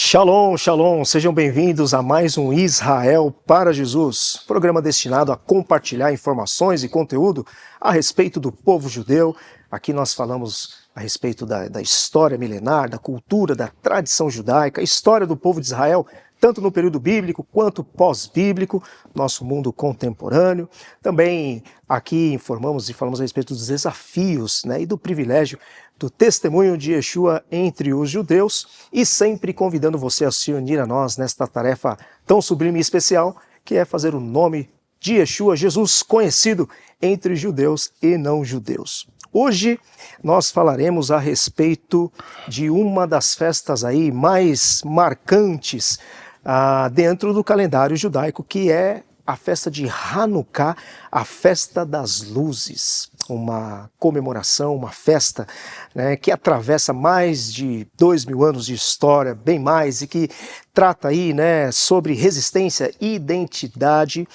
Shalom, shalom, sejam bem-vindos a mais um Israel para Jesus, programa destinado a compartilhar informações e conteúdo a respeito do povo judeu. Aqui nós falamos a respeito da história milenar, da cultura, da tradição judaica, a história do povo de Israel, tanto no período bíblico quanto pós-bíblico, nosso mundo contemporâneo. Também aqui informamos e falamos a respeito dos desafios, e do privilégio do testemunho de Yeshua entre os judeus e sempre convidando você a se unir a nós nesta tarefa tão sublime e especial que é fazer o nome de Yeshua, Jesus, conhecido entre judeus e não judeus. Hoje nós falaremos a respeito de uma das festas aí mais marcantes dentro do calendário judaico, que é a festa de Hanukkah, a festa das luzes. Uma comemoração, uma festa que atravessa mais de 2000 anos de história, bem mais, e que trata aí sobre resistência, identidade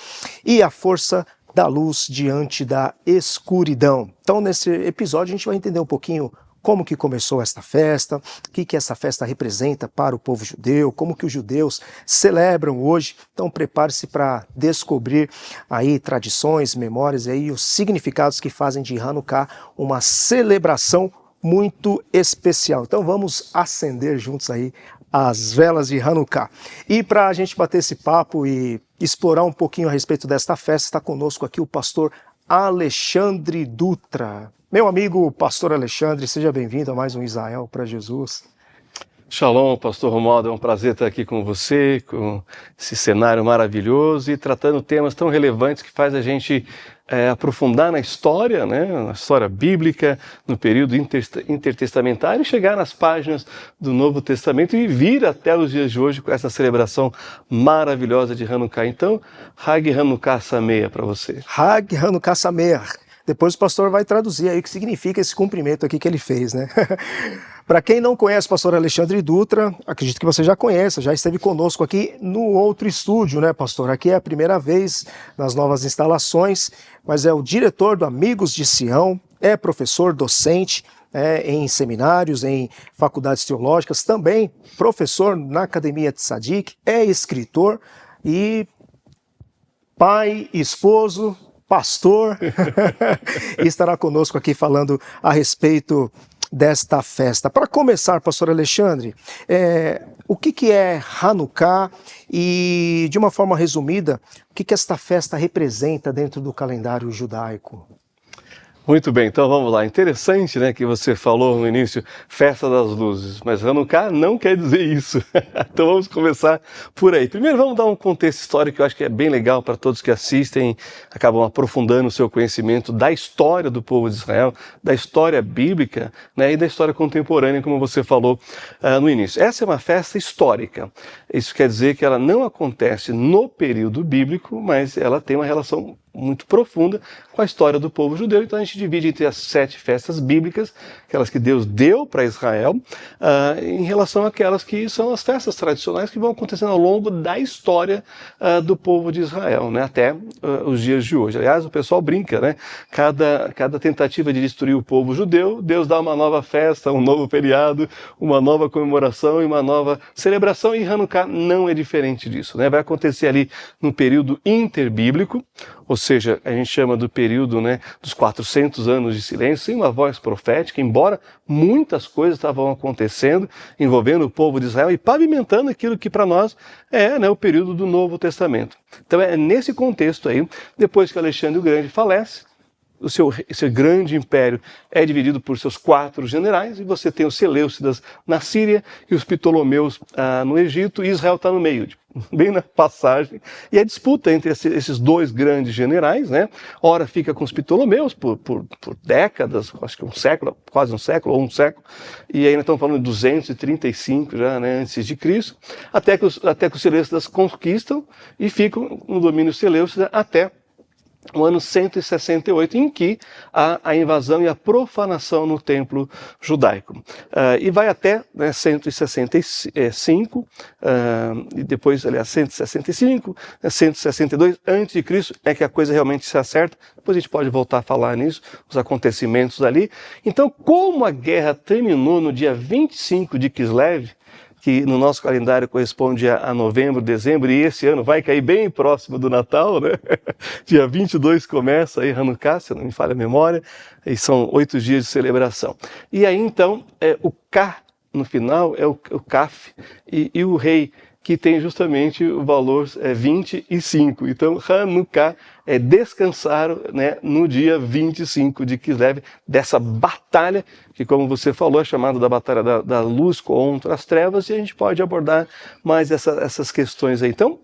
e a força da luz diante da escuridão. Então, nesse episódio, a gente vai entender um pouquinho como que começou esta festa, o que essa festa representa para o povo judeu, como que os judeus celebram hoje. Então prepare-se para descobrir aí tradições, memórias e aí os significados que fazem de Hanukkah uma celebração muito especial. Então vamos acender juntos aí as velas de Hanukkah. E para a gente bater esse papo e explorar um pouquinho a respeito desta festa, está conosco aqui o pastor Alexandre Dutra. Meu amigo pastor Alexandre, seja bem-vindo a mais um Israel para Jesus. Shalom, pastor Romualdo, é um prazer estar aqui com você, com esse cenário maravilhoso e tratando temas tão relevantes que faz a gente aprofundar na história, na história bíblica, no período intertestamentário e chegar nas páginas do Novo Testamento e vir até os dias de hoje com essa celebração maravilhosa de Hanukkah. Então, Hag Hanukkah Sameach para você. Hag Hanukkah Sameach. Depois o pastor vai traduzir aí o que significa esse cumprimento aqui que ele fez, Para quem não conhece o pastor Alexandre Dutra, acredito que você já conheça, já esteve conosco aqui no outro estúdio, pastor? Aqui é a primeira vez nas novas instalações, mas é o diretor do Amigos de Sião, é professor docente em seminários, em faculdades teológicas, também professor na Academia Tzadik, é escritor e pai, esposo, pastor, e estará conosco aqui falando a respeito desta festa. Para começar, pastor Alexandre, o que é Hanukkah e, de uma forma resumida, o que esta festa representa dentro do calendário judaico? Muito bem, então vamos lá. Interessante, que você falou no início, festa das luzes, mas Hanukkah não quer dizer isso. Então vamos começar por aí. Primeiro vamos dar um contexto histórico que eu acho que é bem legal para todos que assistem, acabam aprofundando o seu conhecimento da história do povo de Israel, da história bíblica, e da história contemporânea, como você falou no início. Essa é uma festa histórica. Isso quer dizer que ela não acontece no período bíblico, mas ela tem uma relação muito profunda com a história do povo judeu. Então a gente divide entre as 7 festas bíblicas, aquelas que Deus deu para Israel, em relação àquelas que são as festas tradicionais que vão acontecendo ao longo da história do povo de Israel, até os dias de hoje. Aliás, o pessoal brinca, cada tentativa de destruir o povo judeu, Deus dá uma nova festa, um novo feriado, uma nova comemoração e uma nova celebração, e Hanukkah não é diferente disso. Vai acontecer ali no período interbíblico, ou seja, a gente chama do período dos 400 anos de silêncio, sem uma voz profética, embora muitas coisas estavam acontecendo, envolvendo o povo de Israel e pavimentando aquilo que para nós é o período do Novo Testamento. Então é nesse contexto aí, depois que Alexandre o Grande falece, esse grande império é dividido por seus 4 generais, e você tem os Seleucidas na Síria e os Ptolomeus no Egito, e Israel está no meio, bem na passagem, e a disputa entre esses 2 grandes generais, ora fica com os Ptolomeus por décadas, acho que um século, quase um século, ou um século, e aí nós estamos falando de 235 já, antes de Cristo, até que os Seleucidas conquistam e ficam no domínio Seleucida até o ano 168, em que há a invasão e a profanação no templo judaico. E vai até 165, e depois, aliás, 165, 162, antes de Cristo, é que a coisa realmente se acerta. Depois a gente pode voltar a falar nisso, os acontecimentos ali. Então, como a guerra terminou no dia 25 de Kislev, que no nosso calendário corresponde a novembro, dezembro, e esse ano vai cair bem próximo do Natal, né? Dia 22 começa aí Hanukkah, se não me falha a memória, e são 8 dias de celebração. E aí então, o K no final é o Kaf, e o rei, que tem justamente o valor 25. Então, Hanukkah é descansar, né, no dia 25 de Kislev, dessa batalha, que como você falou, é chamada da batalha da luz contra as trevas, e a gente pode abordar mais essas questões aí. Então,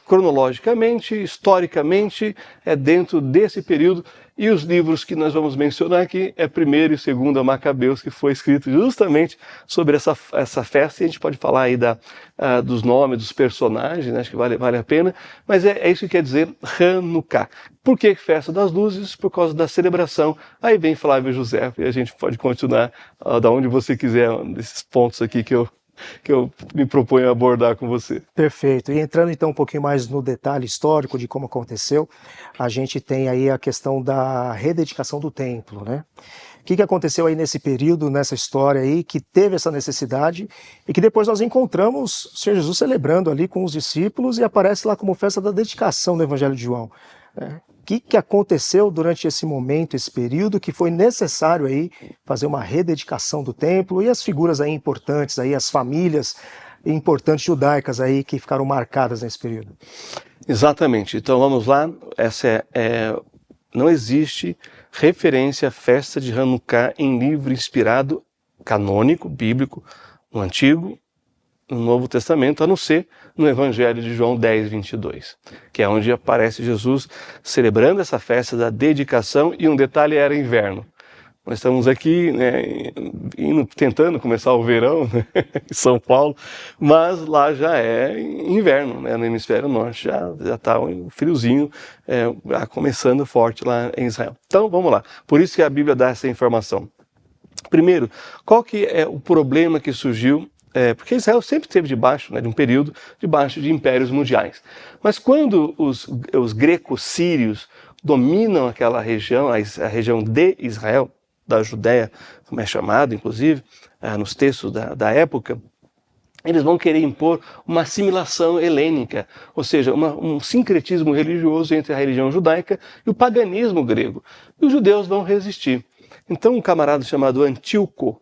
cronologicamente, historicamente, é dentro desse período. E os livros que nós vamos mencionar aqui é 1º e 2º Macabeus, que foi escrito justamente sobre essa festa, e a gente pode falar aí dos nomes, dos personagens, né? Acho que vale a pena, mas é isso que quer dizer Hanukkah. Por que festa das luzes? Por causa da celebração. Aí vem Flávio José, e a gente pode continuar da onde você quiser, desses pontos aqui que eu me proponho a abordar com você. Perfeito. E entrando então um pouquinho mais no detalhe histórico de como aconteceu, a gente tem aí a questão da rededicação do templo, né? O que aconteceu aí nesse período, nessa história aí, que teve essa necessidade e que depois nós encontramos o Senhor Jesus celebrando ali com os discípulos e aparece lá como festa da dedicação do Evangelho de João, né? O que aconteceu durante esse momento, esse período, que foi necessário aí fazer uma rededicação do templo e as figuras aí importantes, aí, as famílias importantes judaicas aí que ficaram marcadas nesse período? Exatamente. Então vamos lá. Essa não existe referência à festa de Hanukkah em livro inspirado canônico, bíblico, no Antigo, no Novo Testamento, a não ser no Evangelho de João 10, 22, que é onde aparece Jesus celebrando essa festa da dedicação, e um detalhe, era inverno. Nós estamos aqui, né, tentando começar o verão, né, em São Paulo, mas lá já é inverno, né, no hemisfério norte já está um friozinho começando forte lá em Israel. Então vamos lá, por isso que a Bíblia dá essa informação. Primeiro, qual que é o problema que surgiu? Porque Israel sempre esteve debaixo, né, de um período debaixo de impérios mundiais. Mas quando os greco-sírios dominam aquela região, a região de Israel, da Judéia, como é chamado, inclusive, nos textos da época, eles vão querer impor uma assimilação helênica, ou seja, um sincretismo religioso entre a religião judaica e o paganismo grego. E os judeus vão resistir. Então, um camarada chamado Antíoco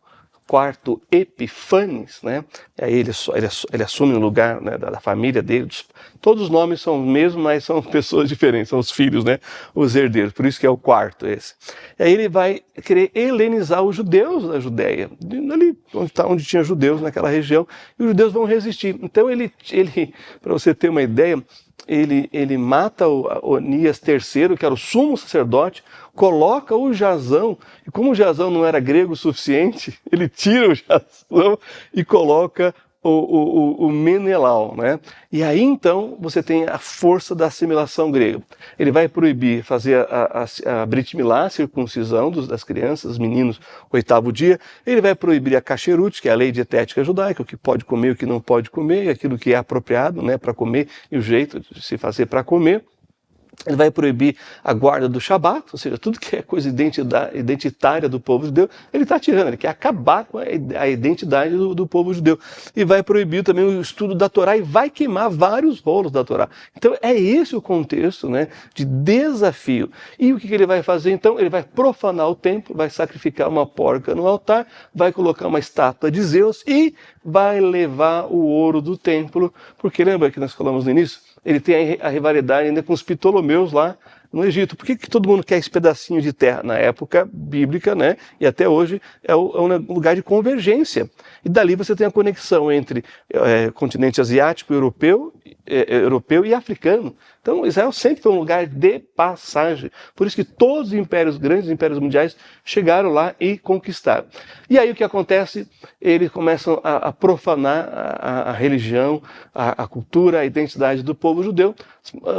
IV Epifanes, né? Aí ele assume o lugar, né, da família dele. Todos os nomes são os mesmos, mas são pessoas diferentes, são os filhos, né, os herdeiros, por isso que é o quarto esse. E aí ele vai querer helenizar os judeus da Judéia, ali onde tinha judeus naquela região, e os judeus vão resistir. Então ele para você ter uma ideia, ele mata o Onias III, que era o sumo sacerdote, coloca o Jasão, e como o Jasão não era grego o suficiente, ele tira o Jasão e coloca o Menelau, né? E aí então você tem a força da assimilação grega. Ele vai proibir fazer a Brit Milá, a circuncisão das crianças, dos meninos, 8º dia. Ele vai proibir a Kasherut, que é a lei dietética judaica, o que pode comer, o que não pode comer, aquilo que é apropriado, né, para comer e o jeito de se fazer para comer. Ele vai proibir a guarda do Shabat, ou seja, tudo que é coisa identitária do povo judeu, ele está tirando, ele quer acabar com a identidade do povo judeu. E vai proibir também o estudo da Torá e vai queimar vários rolos da Torá. Então é esse o contexto, né, de desafio. E o que ele vai fazer então? Ele vai profanar o templo, vai sacrificar uma porca no altar, vai colocar uma estátua de Zeus e vai levar o ouro do templo, porque lembra que nós falamos no início? Ele tem a rivalidade ainda com os Ptolomeus lá no Egito. Por que todo mundo quer esse pedacinho de terra? Na época bíblica, né, e até hoje, é um lugar de convergência. E dali você tem a conexão entre continente asiático, europeu e africano. Então Israel sempre foi um lugar de passagem. Por isso que todos os grandes impérios mundiais chegaram lá e conquistaram. E aí o que acontece? Eles começam a profanar a religião, a cultura, a identidade do povo judeu,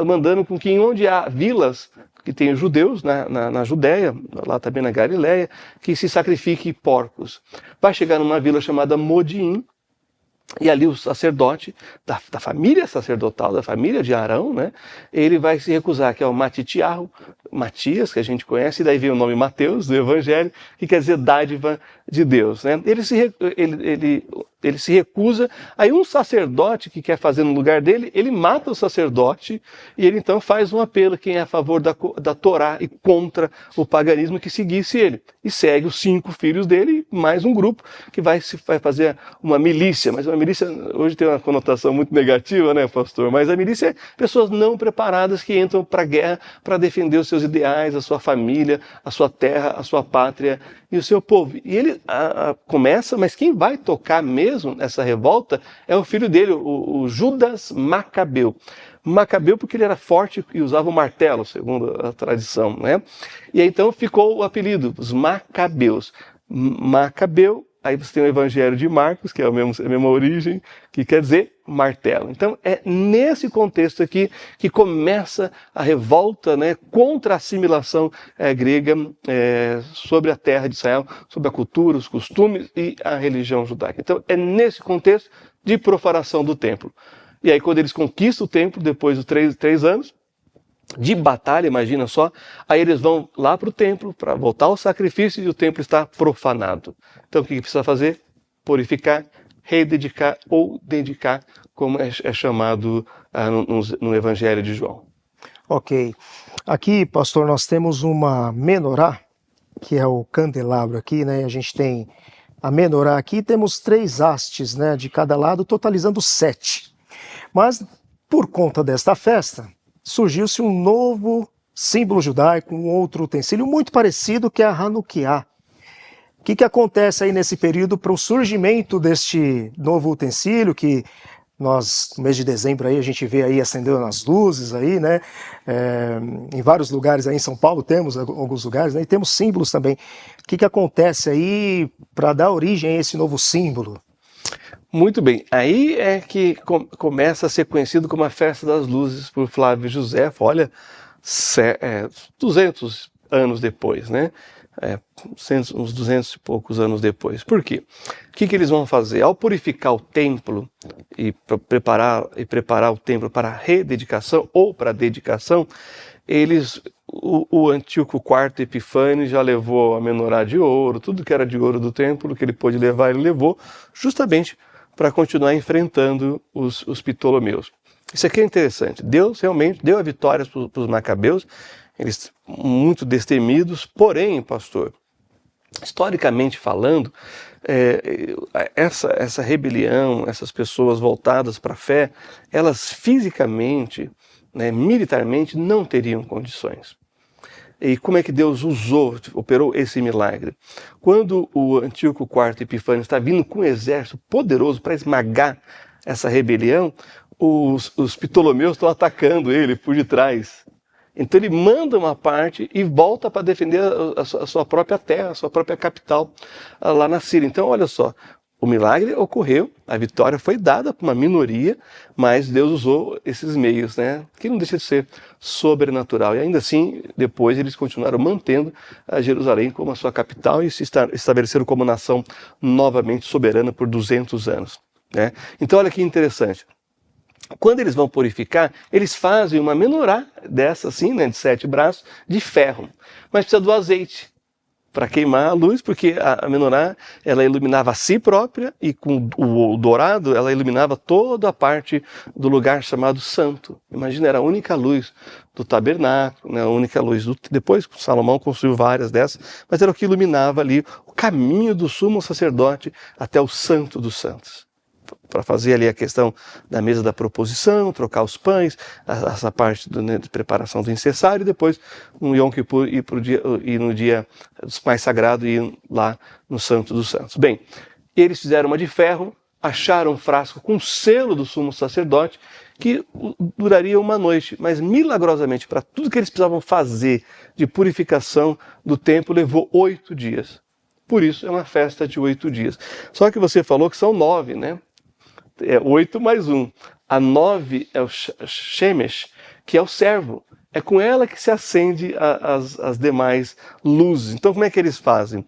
mandando com que onde há vilas que tem judeus na Judéia, lá também na Galileia, que se sacrifiquem porcos. Vai chegar numa vila chamada Modi'in, E ali o sacerdote da família sacerdotal, da família de Arão, né, ele vai se recusar, que é o Matitiarro, Matias, que a gente conhece, e daí vem o nome Mateus, do Evangelho, que quer dizer dádiva de Deus. Né? Ele se recusa, aí um sacerdote que quer fazer no lugar dele, ele mata o sacerdote, e ele então faz um apelo, quem é a favor da Torá e contra o paganismo, que seguisse ele. E segue os 5 filhos dele, mais um grupo, que vai fazer uma milícia, mas uma milícia hoje tem uma conotação muito negativa, né, pastor? Mas a milícia é pessoas não preparadas que entram para a guerra para defender os seus ideais, a sua família, a sua terra, a sua pátria e o seu povo. E ele começa, mas quem vai tocar mesmo essa revolta é o filho dele, o Judas Macabeu. Macabeu porque ele era forte e usava o martelo, segundo a tradição, né? E aí então ficou o apelido, os Macabeus. Macabeu. Aí você tem o Evangelho de Marcos, que é a mesma origem, que quer dizer martelo. Então é nesse contexto aqui que começa a revolta, né, contra a assimilação grega sobre a terra de Israel, sobre a cultura, os costumes e a religião judaica. Então é nesse contexto de profanação do templo. E aí quando eles conquistam o templo, depois de 3 anos, de batalha, imagina só, aí eles vão lá para o templo para voltar ao sacrifício e o templo está profanado. Então o que precisa fazer? Purificar, rededicar ou dedicar, como é chamado no Evangelho de João. Ok. Aqui, pastor, nós temos uma menorá, que é o candelabro aqui, né? A gente tem a menorá aqui, temos 3 hastes, né, de cada lado, totalizando 7. Mas, por conta desta festa, surgiu-se um novo símbolo judaico, um outro utensílio muito parecido, que é a Hanukkah. O que acontece aí nesse período para o surgimento deste novo utensílio, que nós, no mês de dezembro, aí, a gente vê aí acendendo as luzes, aí, né? Em vários lugares aí em São Paulo temos alguns lugares, né? E temos símbolos também. O que acontece aí para dar origem a esse novo símbolo? Muito bem, aí é que começa a ser conhecido como a Festa das Luzes por Flávio José, olha, 200 anos depois, né? Uns 200 e poucos anos depois. Por quê? O que eles vão fazer? Ao purificar o templo e preparar o templo para a rededicação ou para a dedicação, o Antíoco IV Epifânio já levou a menorá de ouro, tudo que era de ouro do templo, que ele pôde levar, ele levou, justamente para continuar enfrentando os Ptolomeus. Isso aqui é interessante. Deus realmente deu a vitória para os Macabeus, eles muito destemidos, porém, pastor, historicamente falando, essa rebelião, essas pessoas voltadas para a fé, elas fisicamente, né, militarmente, não teriam condições. E como é que Deus operou esse milagre? Quando o Antíoco IV Epifânio está vindo com um exército poderoso para esmagar essa rebelião, os Ptolomeus estão atacando ele por detrás. Então ele manda uma parte e volta para defender a sua própria terra, a sua própria capital lá na Síria. Então olha só, o milagre ocorreu, a vitória foi dada para uma minoria, mas Deus usou esses meios, né, que não deixa de ser sobrenatural. E ainda assim, depois eles continuaram mantendo a Jerusalém como a sua capital e se estabeleceram como nação novamente soberana por 200 anos. Né? Então olha que interessante. Quando eles vão purificar, eles fazem uma menorá dessa assim, né, de 7 braços, de ferro. Mas precisa do azeite para queimar a luz, porque a menorá ela iluminava a si própria e com o dourado ela iluminava toda a parte do lugar chamado santo. Imagina, era a única luz do tabernáculo, né, a única luz. Depois Salomão construiu várias dessas, mas era o que iluminava ali o caminho do sumo sacerdote até o santo dos santos. Para fazer ali a questão da mesa da proposição, trocar os pães, essa parte de preparação do incensário, e depois no Yom Kippur ir no dia mais sagrado e ir lá no Santo dos Santos. Bem, eles fizeram uma de ferro, acharam um frasco com selo do sumo sacerdote que duraria uma noite, mas milagrosamente para tudo que eles precisavam fazer de purificação do templo levou 8 dias. Por isso é uma festa de 8 dias. Só que você falou que são 9, né? 8 mais 1. A 9 é o Shemesh, que é o servo. É com ela que se acende as demais luzes. Então como é que eles fazem?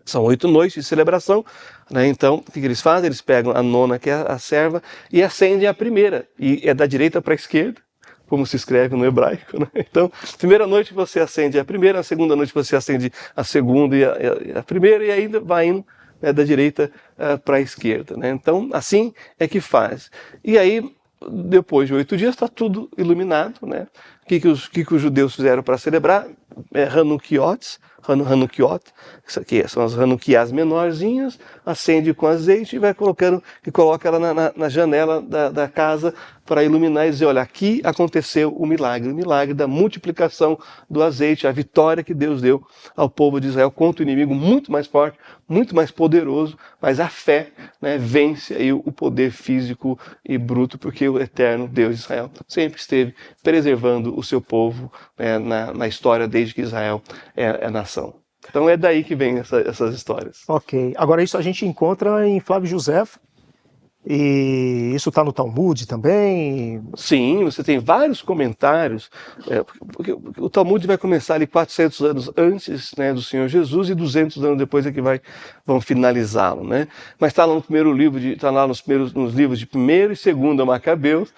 São 8 noites de celebração, né? Então, o que eles fazem? Eles pegam a nona, que é a serva, e acendem a primeira, e é da direita para a esquerda, como se escreve no hebraico, né? Então, primeira noite você acende a primeira, na segunda noite você acende a segunda e a primeira, e ainda vai indo, né, da direita para a esquerda, né? Então, assim é que faz. E aí, depois de 8 dias, está tudo iluminado, né? O que os judeus fizeram para celebrar? Hanukkot, isso aqui são as Hanukkahs menorzinhas, acende com azeite e vai colocando, e coloca ela na janela da casa para iluminar e dizer, olha, aqui aconteceu o milagre da multiplicação do azeite, a vitória que Deus deu ao povo de Israel contra o inimigo muito mais forte, muito mais poderoso, mas a fé, né, vence aí o poder físico e bruto, porque o eterno Deus de Israel sempre esteve preservando o seu povo, né, na história desde que Israel é nação. Então é daí que vem essas histórias. Ok. Agora isso a gente encontra em Flávio Josefo, e isso está no Talmud também? Sim, você tem vários comentários, porque o Talmud vai começar ali 400 anos antes, né, do Senhor Jesus, e 200 anos depois é que vão finalizá-lo, né? Mas está lá no primeiro livro, está lá nos livros de 1º e 2º Macabeus,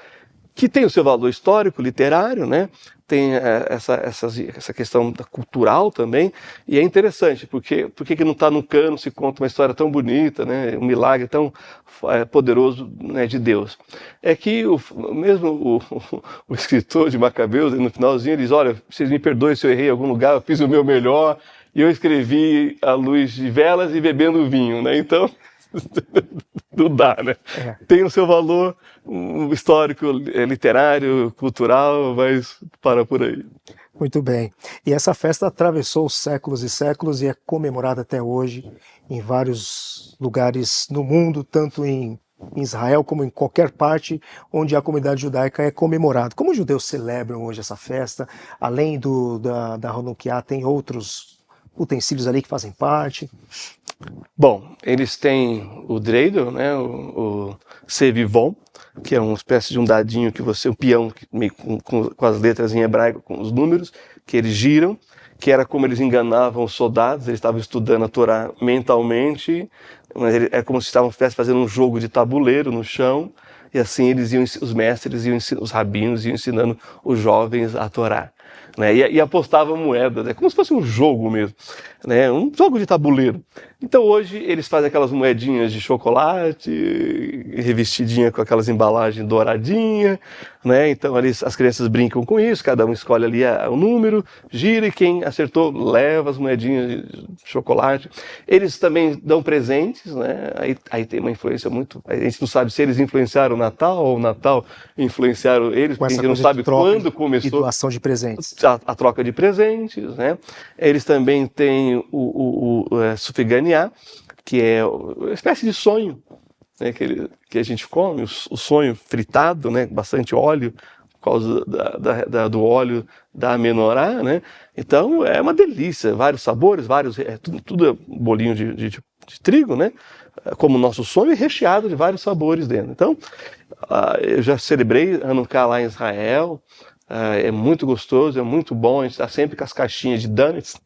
que tem o seu valor histórico, literário, né? Tem essa questão cultural também, e é interessante, porque que não está no cano, se conta uma história tão bonita, né? Um milagre tão poderoso, né, de Deus. É que mesmo o escritor de Macabeus, no finalzinho, ele diz, olha, vocês me perdoem se eu errei em algum lugar, eu fiz o meu melhor, e eu escrevi à luz de velas e bebendo vinho, né? Então, não dá, né? Tem o seu valor histórico, literário, cultural, mas para por aí. Muito bem. E essa festa atravessou séculos e séculos e é comemorada até hoje em vários lugares no mundo, tanto em Israel como em qualquer parte onde a comunidade judaica é comemorada. Como os judeus celebram hoje essa festa? Além da Hanukkah, tem outros utensílios ali que fazem parte? Bom, eles têm o dreidel, né, o sevivon, que é uma espécie de um dadinho um peão meio com as letras em hebraico, com os números, que eles giram, que era como eles enganavam os soldados. Eles estavam estudando a Torá mentalmente, mas é como se estavam fazendo um jogo de tabuleiro no chão, e assim os mestres os rabinos iam ensinando os jovens a Torá, né? E apostavam moedas, né? Como se fosse um jogo mesmo, né? Um jogo de tabuleiro. Então hoje eles fazem aquelas moedinhas de chocolate, revestidinha com aquelas embalagens douradinhas, né? Então as crianças brincam com isso, cada um escolhe ali o número, gira, e quem acertou leva as moedinhas de chocolate. Eles também dão presentes, né? Aí tem uma influência muito... A gente não sabe se eles influenciaram o Natal ou o Natal influenciaram eles, porque a gente não sabe quando começou. E doação de presentes. A troca de presentes, né? Eles também têm o sufiganiá, que é uma espécie de sonho, né, que a gente come, o sonho fritado, né, bastante óleo, por causa do óleo da menorá, né? Então é uma delícia, vários sabores, tudo é bolinho de trigo, né? Como o nosso sonho, recheado de vários sabores dentro. Então, eu já celebrei Hanukkah lá em Israel. É muito gostoso, é muito bom. A gente está sempre com as caixinhas de donuts,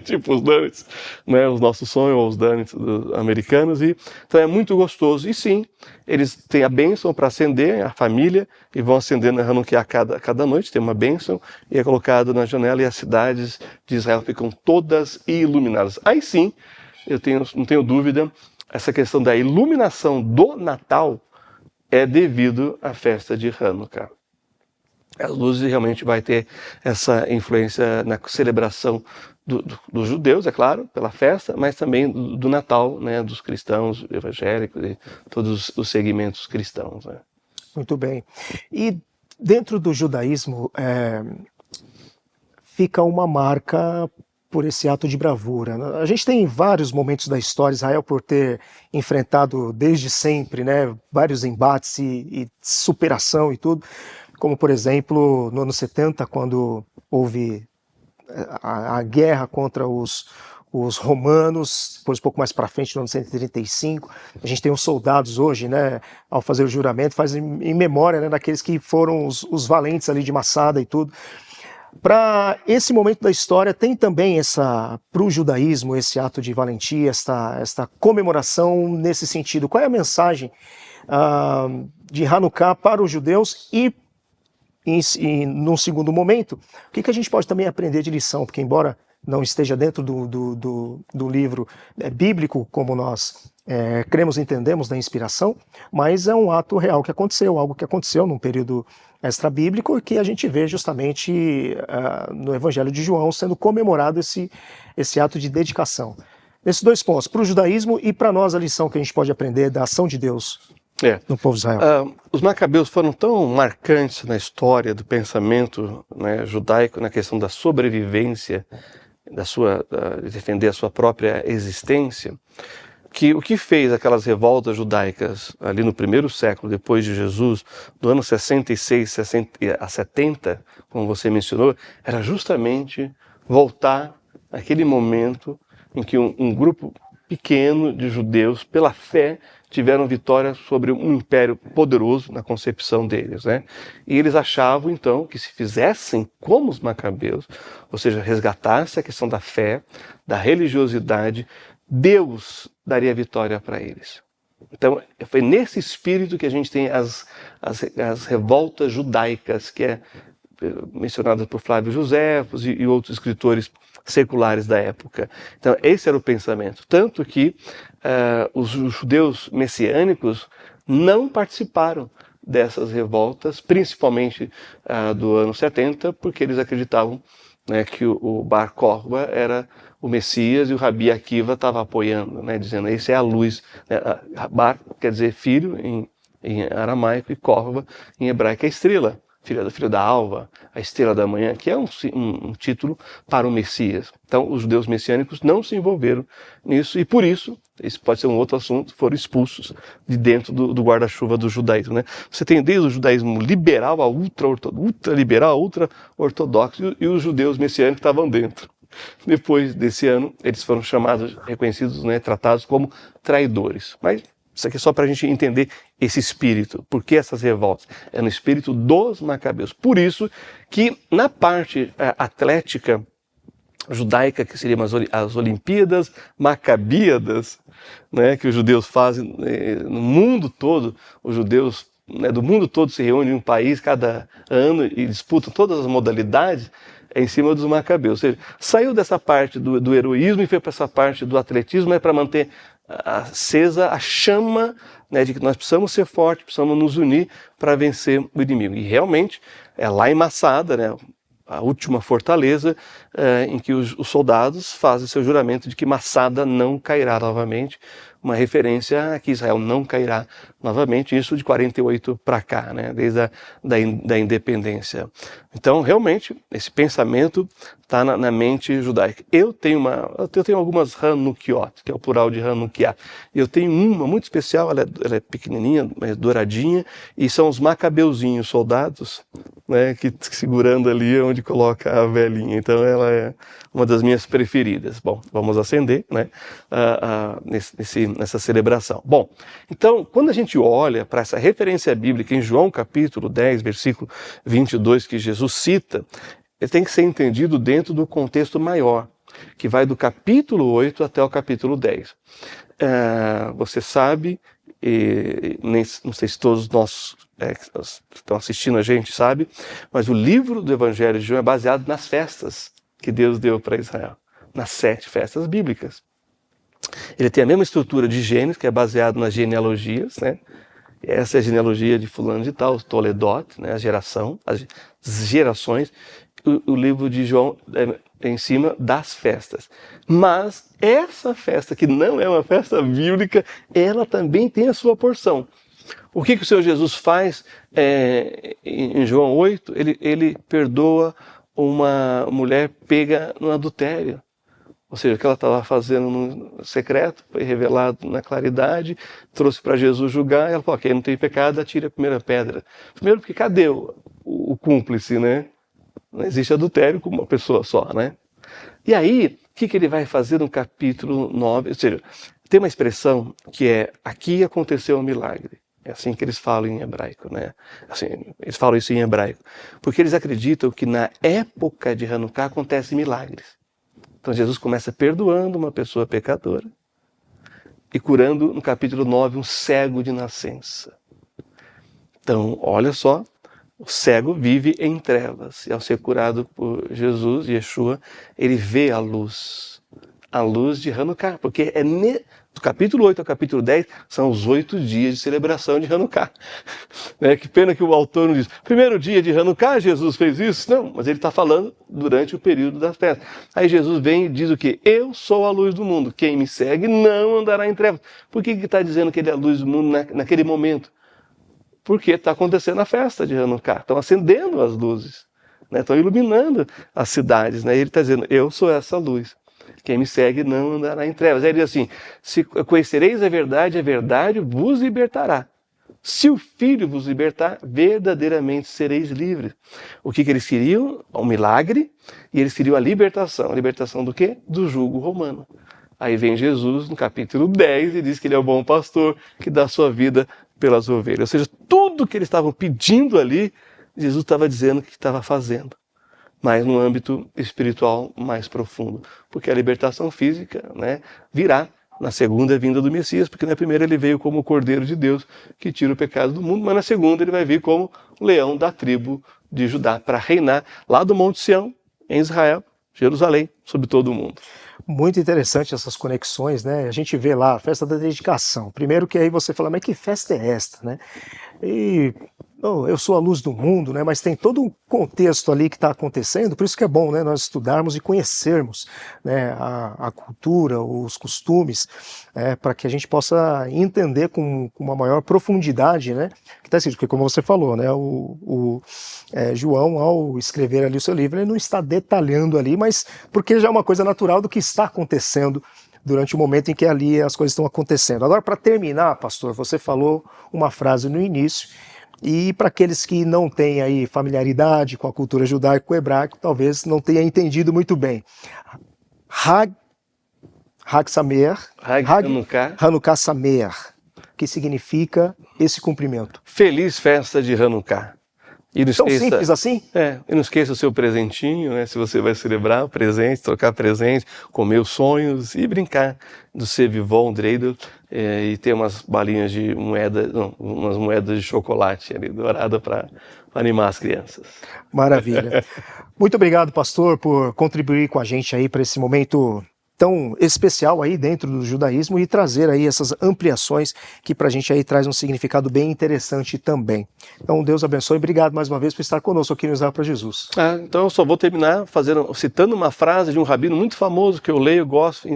tipo os donuts, né, os nossos sonhos, ou os donuts americanos. Então é muito gostoso. E sim, eles têm a bênção para acender, a família, e vão acendendo a Hanukkah cada noite. Tem uma bênção e é colocado na janela, e as cidades de Israel ficam todas iluminadas. Aí sim, não tenho dúvida, essa questão da iluminação do Natal é devido à festa de Hanukkah. As luzes realmente vai ter essa influência na celebração dos judeus, é claro, pela festa, mas também do Natal, né, dos cristãos evangélicos e todos os segmentos cristãos, né? Muito bem. E dentro do judaísmo fica uma marca por esse ato de bravura. A gente tem vários momentos da história, Israel por ter enfrentado desde sempre, né, vários embates e superação e tudo, como por exemplo no ano 70, quando houve a guerra contra os romanos, depois um pouco mais para frente, no ano 135, a gente tem os soldados hoje, né, ao fazer o juramento, fazem em memória, né, daqueles que foram os valentes ali de Massada e tudo. Para esse momento da história, tem também para o judaísmo, esse ato de valentia, esta comemoração nesse sentido. Qual é a mensagem de Hanukkah para os judeus e num segundo momento, o que a gente pode também aprender de lição? Porque embora não esteja dentro do livro bíblico, como nós cremos e entendemos da inspiração, mas é um ato real que aconteceu, algo que aconteceu num período extra-bíblico, que a gente vê justamente no Evangelho de João sendo comemorado esse ato de dedicação. Nesses dois pontos, para o judaísmo e para nós a lição que a gente pode aprender da ação de Deus no povo de Israel. Os macabeus foram tão marcantes na história do pensamento, né, judaico, na questão da sobrevivência, de defender a sua própria existência, que o que fez aquelas revoltas judaicas ali no primeiro século depois de Jesus, do ano 66 a 70, como você mencionou, era justamente voltar àquele momento em que um grupo pequeno de judeus, pela fé, tiveram vitória sobre um império poderoso na concepção deles, né? E eles achavam, então, que se fizessem como os macabeus, ou seja, resgatasse a questão da fé, da religiosidade, Deus daria vitória para eles. Então, foi nesse espírito que a gente tem as revoltas judaicas, que é mencionadas por Flávio Joséfos e outros escritores seculares da época. Então, esse era o pensamento. Tanto que os judeus messiânicos não participaram dessas revoltas, principalmente do ano 70, porque eles acreditavam, né, que o Bar Kokhba era o Messias e o Rabi Akiva estava apoiando, né, dizendo, esse é a luz. Bar quer dizer filho em aramaico e Kokhba em hebraico é estrela. Filho da alva, a estrela da manhã, que é um título para o Messias. Então, os judeus messiânicos não se envolveram nisso e, por isso, esse pode ser um outro assunto, foram expulsos de dentro do guarda-chuva do judaísmo, né? Você tem desde o judaísmo liberal a ultra-liberal, ultra-ortodoxo, e os judeus messiânicos estavam dentro. Depois desse ano, eles foram chamados, reconhecidos, né, tratados como traidores. Mas isso aqui é só para a gente entender esse espírito. Por que essas revoltas? É no espírito dos macabeus. Por isso que na parte atlética judaica, que seriam as Olimpíadas Macabíadas, né, que os judeus fazem no mundo todo, os judeus, né, do mundo todo se reúnem em um país cada ano e disputam todas as modalidades, em cima dos macabeus. Ou seja, saiu dessa parte do heroísmo e foi para essa parte do atletismo, para manter acesa a chama, né, de que nós precisamos ser fortes, precisamos nos unir para vencer o inimigo. E realmente, é lá em Massada, né, a última fortaleza, em que os soldados fazem seu juramento de que Massada não cairá novamente, uma referência a que Israel não cairá novamente, isso de 48 para cá, né, desde da independência. Então, realmente, esse pensamento está na mente judaica. Eu tenho algumas Hanukiot, que é o plural de Hanukiah. Eu tenho uma muito especial, ela é pequenininha, mas douradinha, e são os macabeuzinhos, soldados, né, que segurando ali onde coloca a velhinha. Então, ela é uma das minhas preferidas. Bom, vamos acender, né, nessa celebração. Bom, então, quando a gente olha para essa referência bíblica em João capítulo 10, versículo 22, que Jesus cita, ele tem que ser entendido dentro do contexto maior, que vai do capítulo 8 até o capítulo 10. Você sabe, não sei se todos nós que estão assistindo a gente sabe, mas o livro do Evangelho de João é baseado nas festas que Deus deu para Israel, nas 7 festas bíblicas. Ele tem a mesma estrutura de Gênesis, que é baseado nas genealogias, né? Essa é a genealogia de fulano de tal, Toledot, né? As gerações. O livro de João é em cima das festas. Mas essa festa, que não é uma festa bíblica, ela também tem a sua porção. O que o Senhor Jesus faz em João 8? Ele perdoa uma mulher pega no adultério. Ou seja, o que ela estava fazendo no secreto foi revelado na claridade, trouxe para Jesus julgar, e ela falou, quem não tem pecado, atire a primeira pedra. Primeiro, porque cadê o cúmplice, né? Não existe adultério com uma pessoa só, né? E aí, o que ele vai fazer no capítulo 9? Ou seja, tem uma expressão que é, aqui aconteceu um milagre. É assim que eles falam em hebraico, né? Assim, eles falam isso em hebraico. Porque eles acreditam que na época de Hanukkah acontecem milagres. Então Jesus começa perdoando uma pessoa pecadora e curando, no capítulo 9, um cego de nascença. Então, olha só, o cego vive em trevas. E ao ser curado por Jesus, Yeshua, ele vê a luz de Hanukkah. Porque do capítulo 8 ao capítulo 10 são os 8 dias de celebração de Hanukkah. Que pena que o autor não diz, primeiro dia de Hanukkah Jesus fez isso. Não, mas ele está falando durante o período da festa. Aí Jesus vem e diz o quê? Eu sou a luz do mundo. Quem me segue não andará em trevas. Por que está dizendo que ele é a luz do mundo naquele momento? Porque está acontecendo a festa de Hanukkah. Estão acendendo as luzes. Estão iluminando as cidades. E ele está dizendo, eu sou essa luz. Quem me segue não andará em trevas. Aí ele diz assim, se conhecereis a verdade vos libertará. Se o Filho vos libertar, verdadeiramente sereis livres. O que eles queriam? Um milagre, e eles queriam a libertação. A libertação do quê? Do jugo romano. Aí vem Jesus, no capítulo 10, e diz que ele é o bom pastor, que dá sua vida pelas ovelhas. Ou seja, tudo que eles estavam pedindo ali, Jesus estava dizendo que estava fazendo. Mas no âmbito espiritual mais profundo. Porque a libertação física virá na segunda vinda do Messias, porque na primeira ele veio como o Cordeiro de Deus que tira o pecado do mundo, mas na segunda ele vai vir como o leão da tribo de Judá, para reinar lá do Monte Sião, em Israel, Jerusalém, sobre todo o mundo. Muito interessante essas conexões, né? A gente vê lá a festa da dedicação. Primeiro que aí você fala, mas que festa é esta, né? E eu sou a luz do mundo, né? Mas tem todo um contexto ali que está acontecendo, por isso que é bom, né, nós estudarmos e conhecermos, né, a cultura, os costumes, para que a gente possa entender com uma maior profundidade, né, que está escrito, porque como você falou, né, João, ao escrever ali o seu livro, ele não está detalhando ali, mas porque já é uma coisa natural do que está acontecendo durante o momento em que ali as coisas estão acontecendo. Agora, para terminar, pastor, você falou uma frase no início, e para aqueles que não têm aí familiaridade com a cultura judaico-hebraica, talvez não tenha entendido muito bem. Hag Sameach, Hanukkah Sameach, que significa esse cumprimento. Feliz festa de Hanukkah. E tão simples assim? E não esqueça o seu presentinho, né? Se você vai celebrar presente, trocar presente, comer os sonhos e brincar do Sevivon, Dreidel, e ter umas balinhas de moeda, umas moedas de chocolate ali, dourada para animar as crianças. Maravilha. Muito obrigado, pastor, por contribuir com a gente aí para esse momento tão especial aí dentro do judaísmo e trazer aí essas ampliações que para a gente aí traz um significado bem interessante também. Então Deus abençoe e obrigado mais uma vez por estar conosco aqui no Israel para Jesus. Então eu só vou terminar citando uma frase de um rabino muito famoso que eu leio, gosto,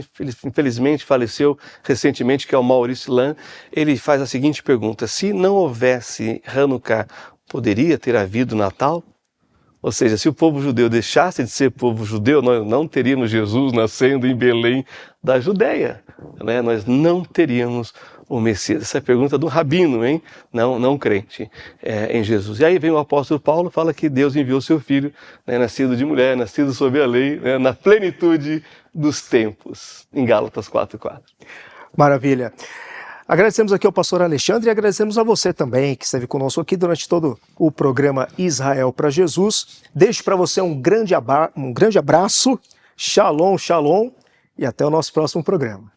infelizmente faleceu recentemente, que é o Maurice Lan. Ele faz a seguinte pergunta: se não houvesse Hanukkah, poderia ter havido Natal? Ou seja, se o povo judeu deixasse de ser povo judeu, nós não teríamos Jesus nascendo em Belém da Judéia, né? Nós não teríamos o Messias. Essa é a pergunta do rabino, hein? Não crente em Jesus. E aí vem o apóstolo Paulo, fala que Deus enviou seu filho, né, nascido de mulher, nascido sob a lei, né, na plenitude dos tempos, em Gálatas 4:4. Maravilha. Agradecemos aqui ao pastor Alexandre e agradecemos a você também que esteve conosco aqui durante todo o programa Israel para Jesus. Deixo para você um grande abraço, shalom, shalom e até o nosso próximo programa.